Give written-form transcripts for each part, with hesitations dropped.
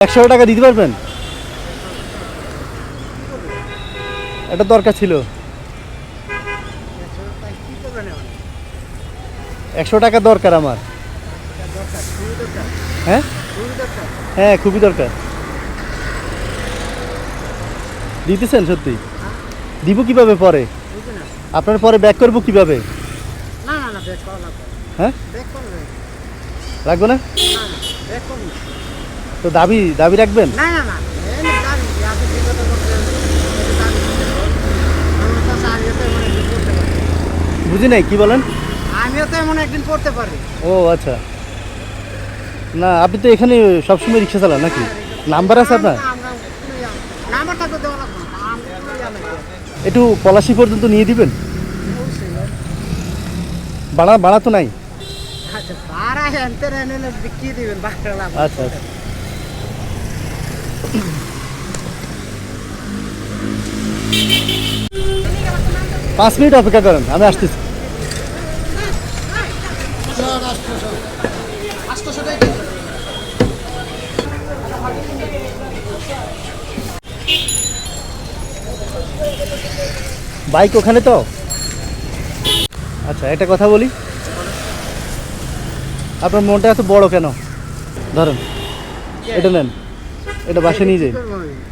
100 টাকা দিতে পারবেন? এটা দরকার ছিল। 100 টাকা দরকার আমার। হ্যাঁ হ্যাঁ, খুবই দরকার। দিতেছেন সত্যি? দিব কিভাবে পরে? আপনার পরে ব্যাক করবো কিভাবে? হ্যাঁ, রাখবো না তো? দাবি দাবি রাখবেন? বুঝি নাই, কি বলেন? আমিও তো এমন একদিন পড়তে পারি। ও আচ্ছা, না আপনি তো এখানে সবসময় রিক্সা চালান নাকি? নাম্বার আছে আপনার? নাম্বারটা তো দেওয়া লাগবে না, আমরা তো জানি। একটু পলাশি পর্যন্ত নিয়ে দিবেন? ভাড়া ভাড়া তো নাই? আচ্ছা, ভাড়া হেনতে নিলে বিক্রি দিবেন, ভাড়া লাগবে। আচ্ছা আচ্ছা, 5 মিনিট অপেক্ষা করেন, আমি আসতেছি। বাইক ওখানে তো? আচ্ছা, একটা কথা বলি, আপনার মনটা এত বড় কেন? ধরেন এটা নেন, এটা বাসা নিয়ে যাই।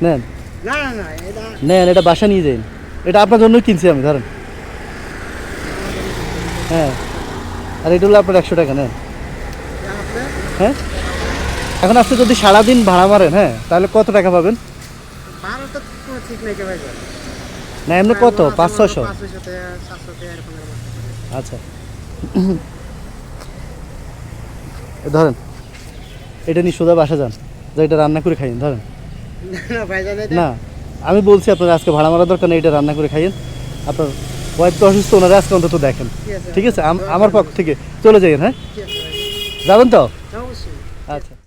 নেন না না না, এটা নেন, এটা বাসা নিয়ে যাই। এটা আপনার জন্যই কিনছি আমি, ধরেন। হ্যাঁ, আর এটা হলো আপনার 100 টাকা, নেন। আপনার হ্যাঁ, এখন আপনি যদি সারাদিন ভাড়া মারেন, হ্যাঁ, তাহলে কত টাকা পাবেন? ভাড়া তো কোনো ঠিক নেই ভাই। না এমনি কত, 500-600? 500 টাকা 700 টাকা এরকমের মধ্যে। আচ্ছা, ধরেন এটা নিয়ে সোজা বাসা যান, যা এটা রান্না করে খাইন, ধরেন। না ভাইজান, এটা না, আমি বলছি আপনার আজকে ভাড়া মারা দরকার নেই, এটা রান্না করে খাইয়েন। আপনার ওয়াইফ তো অসুস্থ, ওনারা আজকে অন্তত দেখেন। ঠিক আছে, আমার পক্ষ থেকে চলে যাইয়েন। হ্যাঁ, ঠিক আছে ভাই। যাবেন তো? অবশ্যই। আচ্ছা।